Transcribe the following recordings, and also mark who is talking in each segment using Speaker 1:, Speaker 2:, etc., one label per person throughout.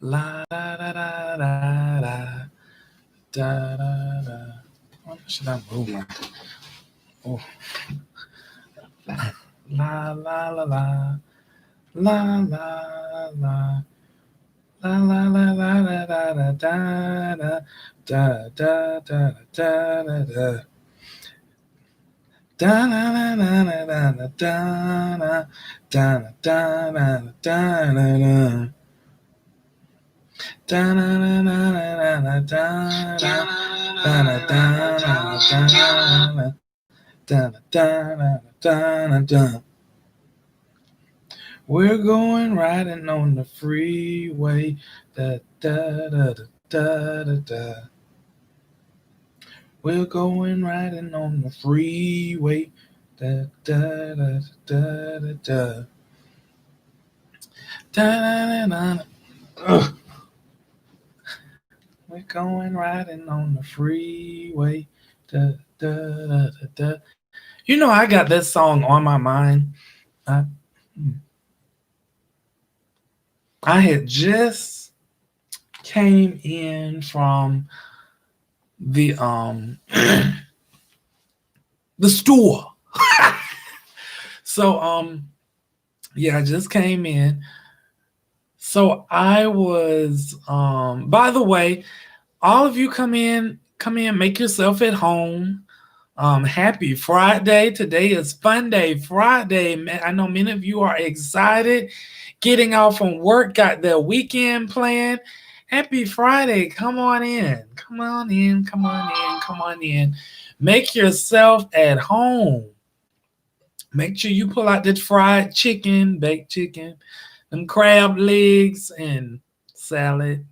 Speaker 1: La da da da da da da da da. Why should I move my? Oh, la la la la la la la. La la la la la la la da da da da da da da. Da na na na na na na da na da na da na da na na. Da na na na na na da da da na da na da na da da na da da. We're going riding on the freeway. Da da da da da da da. We're going riding on the freeway. Da da da da da da. Da da da da. We're going riding on the freeway. Da da da da da. You know, I got that song on my mind. I, I had just came in from the the store. So yeah, I just came in. So I was by the way, all of you come in, make yourself at home. Happy Friday. Today is FuNdAy FrIdAy. I know many of you are excited, getting off from work, got their weekend planned. Happy Friday. Come on in. Come on in. Come on in. Come on in. Make yourself at home. Make sure you pull out that fried chicken, baked chicken, them crab legs and salad.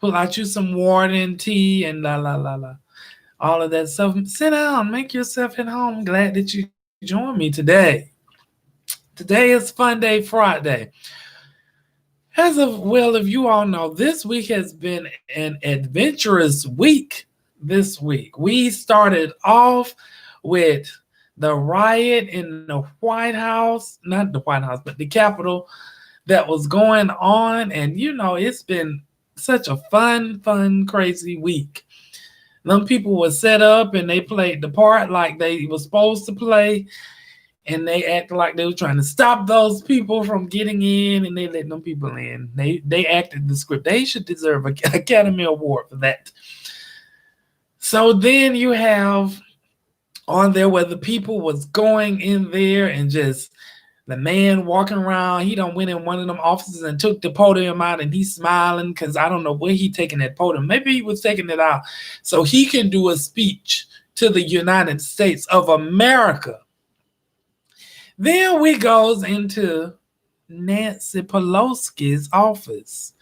Speaker 1: Pull out you some water and tea and la la la la. All of that stuff. Sit down, make yourself at home. Glad that you joined me today. Today is FuNdAy FrIdAy. As of well, if you all know, this week has been an adventurous week. This week, we started off with the riot in the White House, not the White House, but the Capitol that was going on. And you know, it's been such a fun, crazy week. Them people were set up and they played the part like they were supposed to play, and they acted like they were trying to stop those people from getting in, and they let them people in. They acted the script. They should deserve an Academy Award for that. So then you have on there where the people was going in there and just the man walking around. He done went in one of them offices and took the podium out, and he's smiling because I don't know where he taking that podium. Maybe he was taking it out so he can do a speech to the United States of America. Then we goes into Nancy Pelosi's office,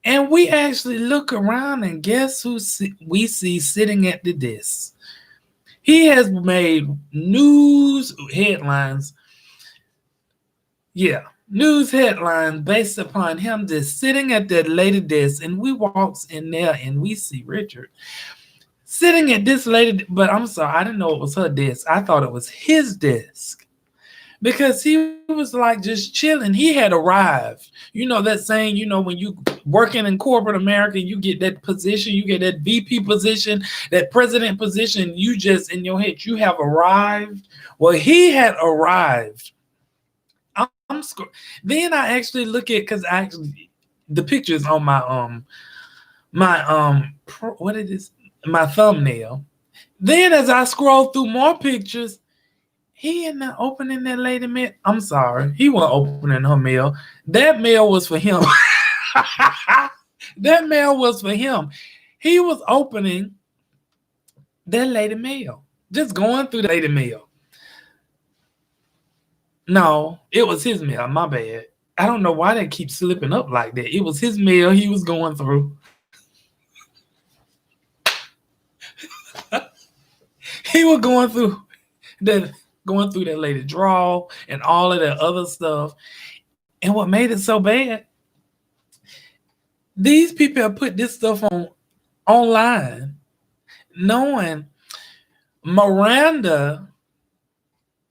Speaker 1: and we actually look around and guess who we see sitting at the desk. He has made news headlines. Yeah, news headlines based upon him just sitting at that lady desk, and we walks in there and we see Richard sitting at this lady. But I'm sorry, I didn't know it was her desk. I thought it was his desk because he was like just chilling. He had arrived. You know that saying, you know, when you working in corporate America, you get that position, you get that VP position, that president position, you just in your head, you have arrived. Well, he had arrived. Then I actually look at, because actually the picture is on what it is, my thumbnail. Then as I scroll through more pictures, he in there opening that lady mail. I'm sorry, he wasn't opening her mail. That mail was for him. That mail was for him. He was opening that lady mail, just going through the lady mail. No, it was his mail. My bad. I don't know why they keep slipping up like that. It was his mail he was going through. He was going through that lady draw and all of that other stuff. And what made it so bad, these people have put this stuff online, knowing Miranda.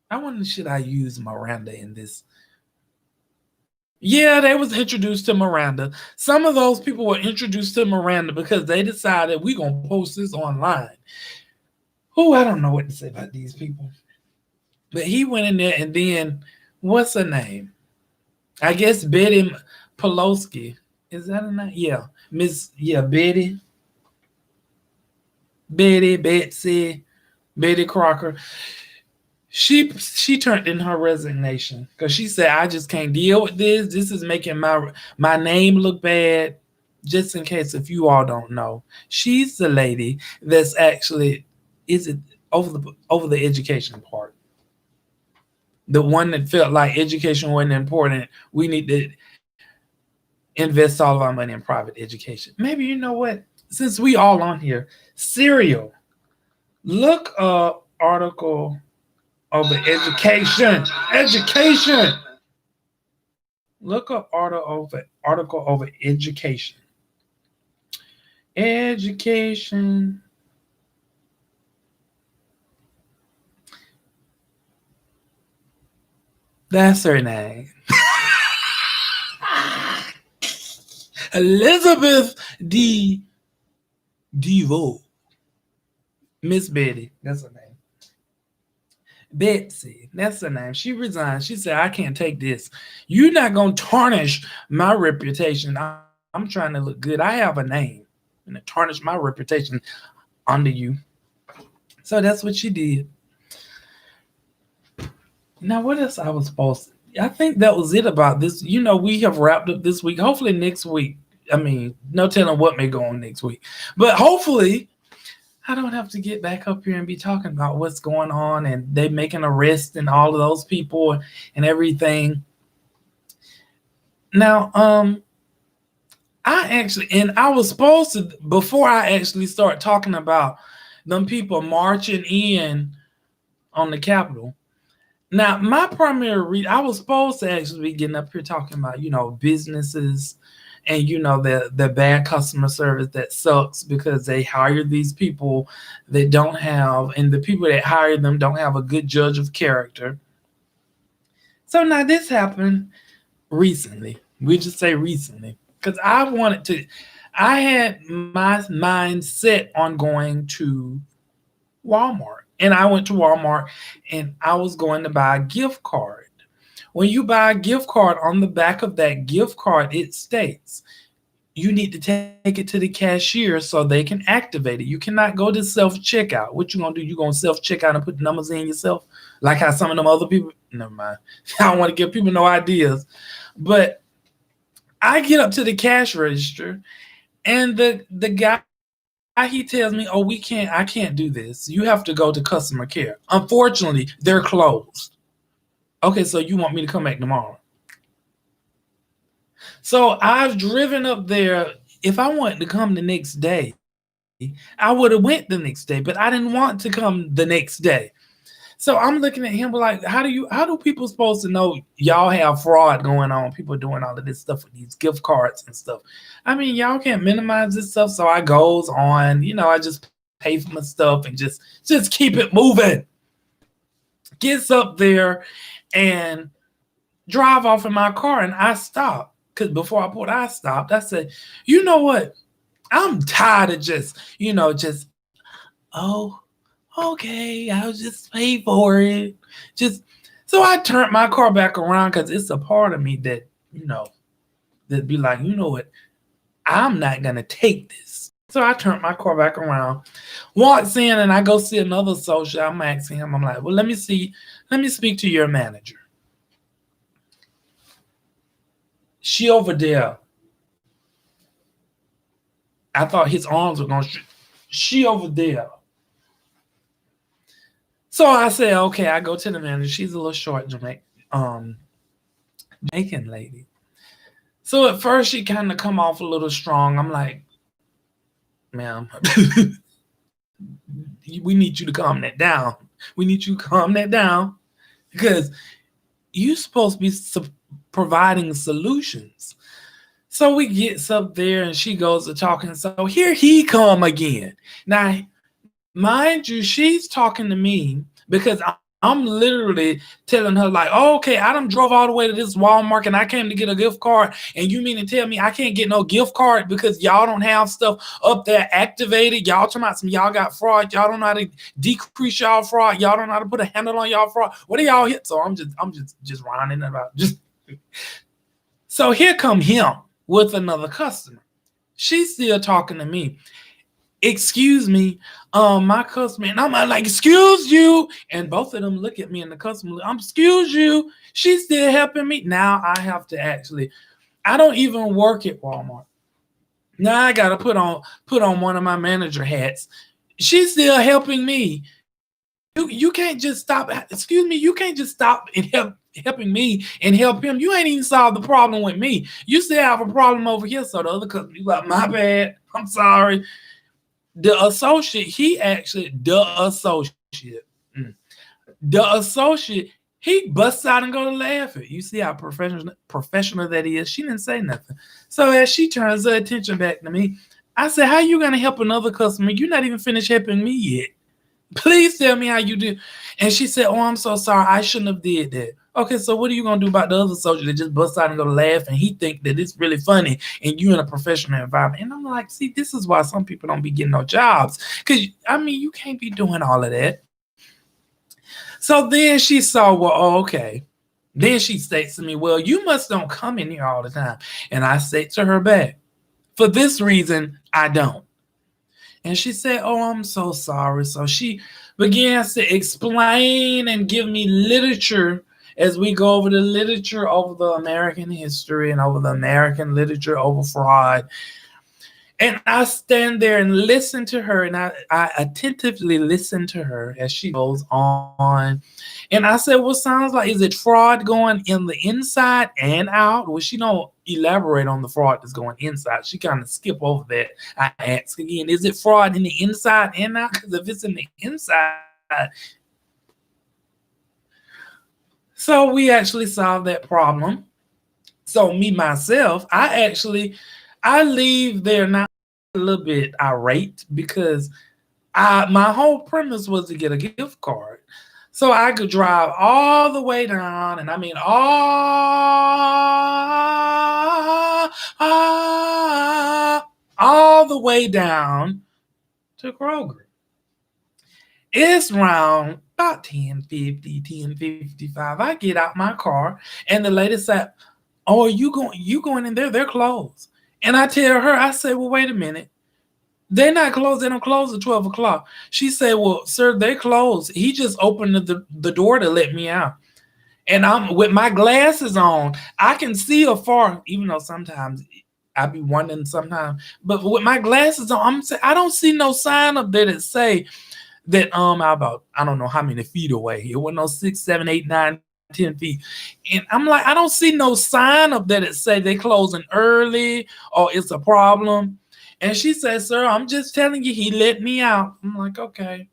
Speaker 1: I wonder, should I use Miranda in this? Yeah, they was introduced to Miranda. Some of those people were introduced to Miranda because they decided we gonna post this online. Oh, I don't know what to say about these people. But he went in there and then what's her name? I guess Betty Pelosi. Is that her name? Yeah. Betty. Betsy, Betty Crocker. She turned in her resignation because she said, I just can't deal with this. This is making my name look bad. Just in case if you all don't know, she's the lady that's actually is it over the education part. The one that felt like education wasn't important. We need to invest all of our money in private education. Maybe you know what? Since we all on here, Serial, look up article over education. Education. Look up article over education. Education. That's her name. Elizabeth Devo. Miss Betty. That's her name. Betsy, that's her name. She resigned. She said, I can't take this. You're not going to tarnish my reputation. I'm trying to look good. I have a name. And to tarnish my reputation under you. So that's what she did. Now, what else I was supposed to? I think that was it about this. We have wrapped up this week. Hopefully next week. I mean, no telling what may go on next week. But hopefully I don't have to get back up here and be talking about what's going on and they making arrests and all of those people and everything. Now, I was supposed to, before I actually start talking about them people marching in on the Capitol. Now, my primary read, I was supposed to actually be getting up here talking about, businesses and the bad customer service that sucks because they hire these people that don't have, and the people that hire them don't have a good judge of character. So now this happened recently. We just say recently because I had my mind set on going to Walmart, and I went to Walmart and I was going to buy a gift card. When you buy a gift card, on the back of that gift card, it states you need to take it to the cashier so they can activate it. You cannot go to self-checkout. What you gonna do? You gonna self-checkout and put the numbers in yourself? Like how some of them other people, never mind. I don't want to give people no ideas. But I get up to the cash register and the guy, he tells me, oh, I can't do this. You have to go to customer care. Unfortunately, they're closed. Okay, so you want me to come back tomorrow? So I've driven up there. If I wanted to come the next day, I would have went the next day, but I didn't want to come the next day. So I'm looking at him like, how do people supposed to know y'all have fraud going on? People doing all of this stuff with these gift cards and stuff. I mean, y'all can't minimize this stuff. So I goes on, I just pay for my stuff and just keep it moving. Gets up there and drive off in my car, and I stopped. Because before I stopped, I said, you know what? I'm tired of oh, okay, I'll just pay for it. So I turned my car back around because it's a part of me that, that be like, you know what? I'm not going to take this. So I turned my car back around, walks in, and I go see another social. I'm asking him, I'm like, well, let me speak to your manager. She over there. I thought his arms were going to she over there. So I said, okay, I go to the manager. She's a little short Jamaican lady. So at first she kind of come off a little strong. I'm like, ma'am, we need you to calm that down. We need you to calm that down because you're supposed to be providing solutions. So we gets up there and she goes to talking. So here he come again. Now, mind you, she's talking to me because I'm literally telling her like, oh, okay, I done drove all the way to this Walmart and I came to get a gift card, and you mean to tell me I can't get no gift card because y'all don't have stuff up there activated? Y'all talking about some y'all got fraud. Y'all don't know how to decrease y'all fraud. Y'all don't know how to put a handle on y'all fraud. What are y'all hit? So I'm just whining about just. So here come him with another customer. She's still talking to me. Excuse me, my customer, and I'm like, excuse you, and both of them look at me, and the customer, I'm excuse you. She's still helping me. Now I have to actually, I don't even work at Walmart. Now I gotta put on one of my manager hats. She's still helping me. You can't just stop. Excuse me, you can't just stop and helping me and help him. You ain't even solved the problem with me. You still have a problem over here. So the other customer, you like, my bad. I'm sorry. The associate, mm, the associate, he busts out and go to laugh at. You see how professional that is. She didn't say nothing. So as she turns her attention back to me, I said, how you gonna help another customer? You're not even finished helping me yet. Please tell me how you do. And she said, oh, I'm so sorry. I shouldn't have did that. Okay, so what are you gonna do about the other soldier that just busts out and go to laugh and he think that it's really funny and you in a professional environment? And I'm like, see, this is why some people don't be getting no jobs. Cause I mean, you can't be doing all of that. So then she saw, well, oh, okay. Then she states to me, well, you must don't come in here all the time. And I say to her back, for this reason, I don't. And she said, oh, I'm so sorry. So she begins to explain and give me literature as we go over the literature over the American history and over the American literature over fraud. And I stand there and listen to her, and I attentively listen to her as she goes on. And I said, well, sounds like, is it fraud going in the inside and out? Well, she don't elaborate on the fraud that's going inside. She kind of skip over that. I ask again, is it fraud in the inside and out? Because if it's in the inside, so we actually solved that problem. So me, myself, I leave there now a little bit irate because my whole premise was to get a gift card. So I could drive all the way down, and I mean all the way down to Kroger. It's around about 10:55. I get out my car, and the lady said, oh, you going in there? They're closed. And I tell her, I say, well, wait a minute. They're not closed. They don't close at 12 o'clock. She said, well, sir, they closed. He just opened the door to let me out. And I'm with my glasses on. I can see afar, even though sometimes I be wondering sometimes. But with my glasses on, I'm saying I don't see no sign up there that say that about I don't know how many feet away. It wasn't no 6, 7, 8, 9, 10 feet. And I'm like, I don't see no sign up there that say they closing early or it's a problem. And she said, sir, I'm just telling you, he let me out. I'm like, okay.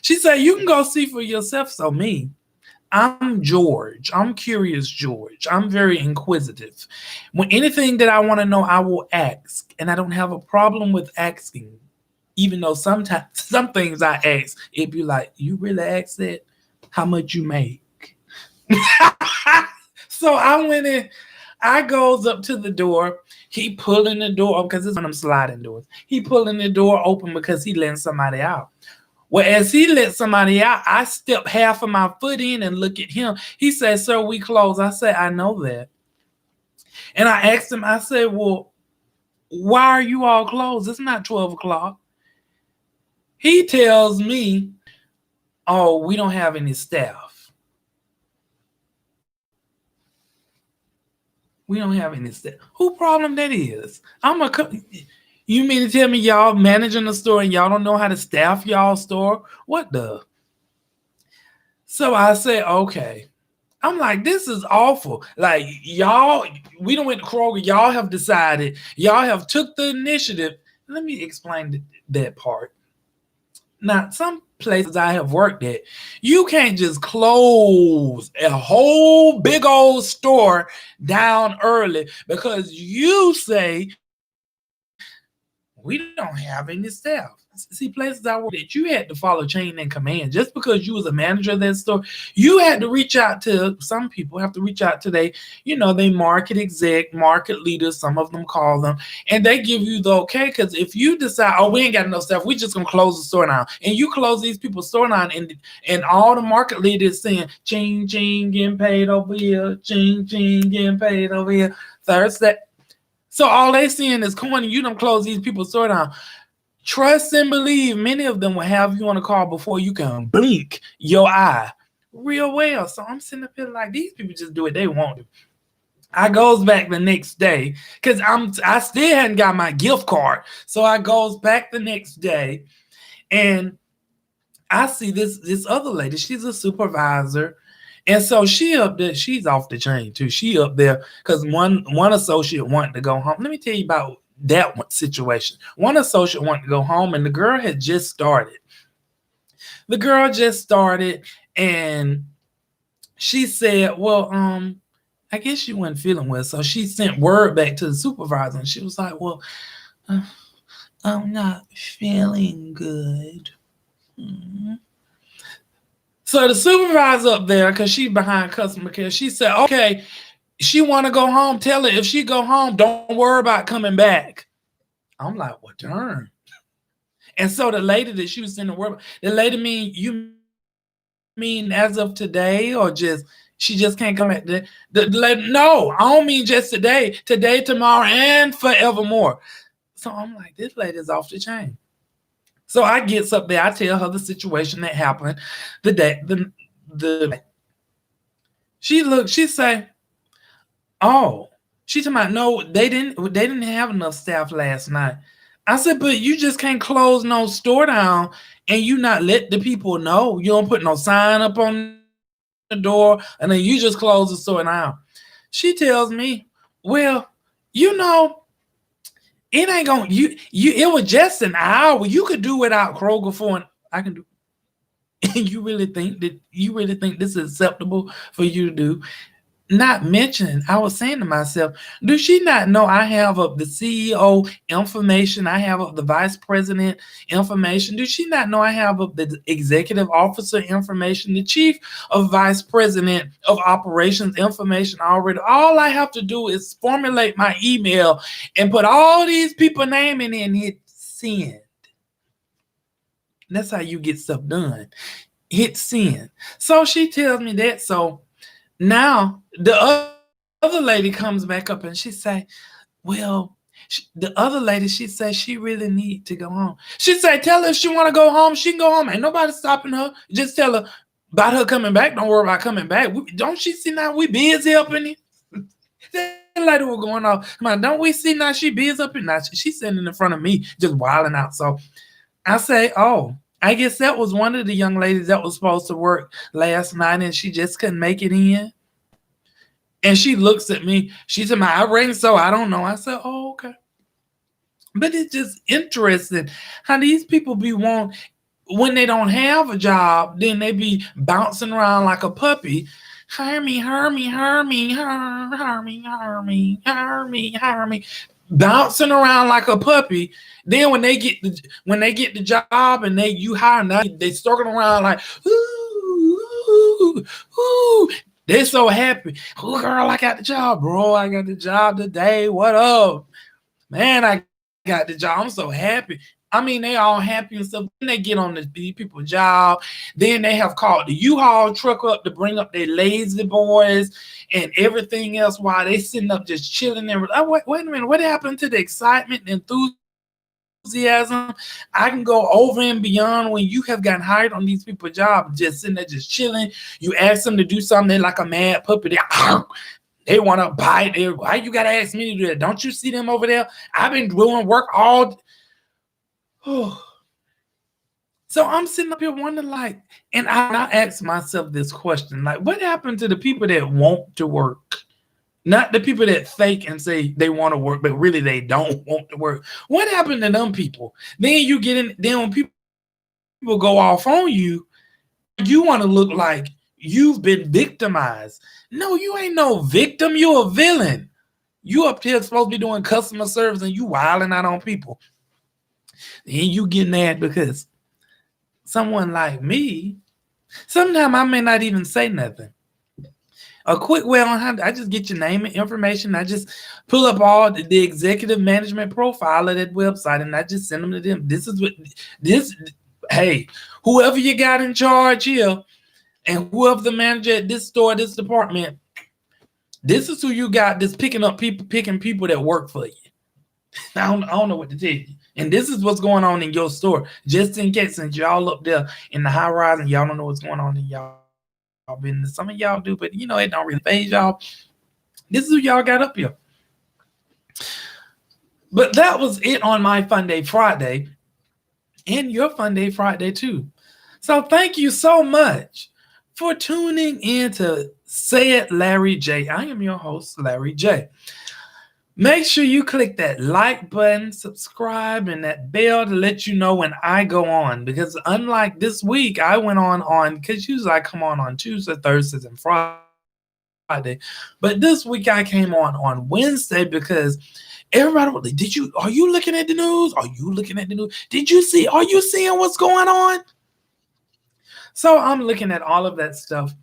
Speaker 1: She said, you can go see for yourself. So me, I'm George. I'm curious George. I'm very inquisitive. When anything that I want to know, I will ask. And I don't have a problem with asking. Even though sometimes some things I ask, it'd be like, you really ask that? How much you make? So I went in, I goes up to the door. He pulling the door up because it's one of them sliding doors. He pulling the door open because he letting somebody out. Well, as he let somebody out, I step half of my foot in and look at him. He said, sir, we close. I said, I know that. And I asked him, I said, well, why are you all closed? It's not 12 o'clock. He tells me, oh, we don't have any staff. We don't have any staff. Who problem that is? You mean to tell me y'all managing the store and y'all don't know how to staff y'all store? What the? So I said, okay. I'm like, this is awful. Like, y'all, we don't went to Kroger. Y'all have decided. Y'all have took the initiative. Let me explain that part. Now, some places I have worked at, you can't just close a whole big old store down early because you say, we don't have any staff. See, places I work that you had to follow chain and command. Just because you was a manager of that store, you had to reach out to some people. Have to reach out to they market exec, market leaders. Some of them call them, and they give you the okay. Because if you decide, oh, we ain't got enough staff, we just gonna close the store down, and you close these people's store down, and all the market leaders saying, ching ching, getting paid over here, ching ching, getting paid over here, Thursday. So all they seeing is corny. You don't close these people's store down. Trust and believe, many of them will have you on a call before you can blink your eye real well. So I'm sitting up here like, these people just do what they want to. I goes back the next day because I still hadn't got my gift card. So I goes back the next day and I see this other lady. She's a supervisor. And so she up there, she's off the chain too. She up there because one associate wanted to go home. Let me tell you about that one situation. One associate wanted to go home, and the girl had just started. The girl just started, and she said, well, I guess she wasn't feeling well. So she sent word back to the supervisor, and she was like, well, I'm not feeling good. So the supervisor up there, because she's behind customer care, she said, okay, she want to go home. Tell her if she go home, don't worry about coming back. I'm like, well, darn. And so the lady that she was sending word, the lady you mean as of today, or just she just can't come back? The lady, no, I don't mean just today, tomorrow, and forevermore. So I'm like, this lady's off the chain. So I gets up there, I tell her the situation that happened the day. She say, oh, she talking about, no, they didn't have enough staff last night. I said, but you just can't close no store down and you not let the people know. You don't put no sign up on the door and then you just close the store down. She tells me, well, it ain't gonna it was just an hour. You could do without Kroger for I can do. You really think this is acceptable for you to do? Not mentioning, I was saying to myself, does she not know I have of the CEO information? I have of the vice president information. Does she not know I have of the executive officer information, the chief of vice president of operations information already? All I have to do is formulate my email and put all these people name in it and hit send. That's how you get stuff done. Hit send. So she tells me that. So now the other lady comes back up and she say, well, the other lady, she says she really need to go home. She said, tell her if she want to go home, she can go home. Ain't nobody stopping her. Just tell her about her coming back. Don't worry about coming back. Don't she see now we busy helping you? That lady was going off. Come on, don't we see now she busy up in now? She's sitting in front of me just wilding out. So I say, oh, I guess that was one of the young ladies that was supposed to work last night and she just couldn't make it in. And she looks at me. She said, I rang, so I don't know. I said, oh, okay. But it's just interesting how these people be when they don't have a job, then they be bouncing around like a puppy. Hermy, bouncing around like a puppy. Then when they get the job and you hire them, they circling around like, ooh, ooh. They're so happy. Oh, girl, I got the job, bro. I got the job today. What up? Man, I got the job. I'm so happy. I mean, they all happy and stuff. Then they get on these people's job. Then they have called the U-Haul truck up to bring up their lazy boys and everything else while they sitting up just chilling there. Wait a minute. What happened to the excitement and enthusiasm? I can go over and beyond when you have gotten hired on these people's jobs, just sitting there just chilling. You ask them to do something, they're like a mad puppy. They want to bite. Why you got to ask me to do that? Don't you see them over there? I've been doing work all. So I'm sitting up here wondering, like, and I ask myself this question, like, what happened to the people that want to work? Not the people that fake and say they want to work, but really they don't want to work. What happened to them people? Then you get in, then when people go off on you, you want to look like you've been victimized. No, you ain't no victim. You a villain. You up here supposed to be doing customer service and you wilding out on people. And you get mad because someone like me, sometimes I may not even say nothing. A quick way on how I just get your name and information. I just pull up all the executive management profile of that website and I just send them to them. This is what this hey, whoever you got in charge here and whoever the manager at this store, this department, this is who you got that's picking people that work for you. I don't know what to tell you. And this is what's going on in your store. Just in case, since y'all up there in the high rise and y'all don't know what's going on in y'all business. Some of y'all do, but it don't really phase y'all. This is who y'all got up here. But that was it on my FuNdAy Friday and your FuNdAy Friday too. So thank you so much for tuning in to Say It Larry J. I am your host, Larry J. Make sure you click that like button, subscribe, and that bell to let you know when I go on. Because unlike this week, I went on because usually I come on Tuesday, Thursdays, and Friday. But this week I came on Wednesday because everybody, are you looking at the news? Are you looking at the news? Are you seeing what's going on? So I'm looking at all of that stuff.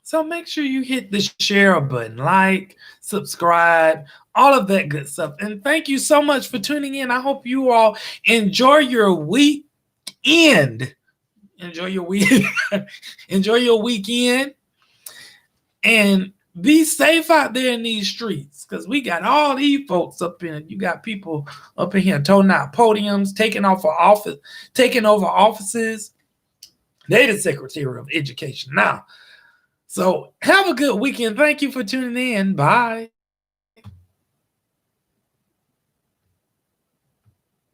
Speaker 1: So make sure you hit the share button, like, subscribe, all of that good stuff. And thank you so much for tuning in. I hope you all enjoy your weekend. Enjoy your week. Enjoy your weekend. And be safe out there in these streets. Because we got all these folks up in it. You got people up in here toting out podiums, taking over offices. They're the Secretary of Education now. So have a good weekend. Thank you for tuning in. Bye.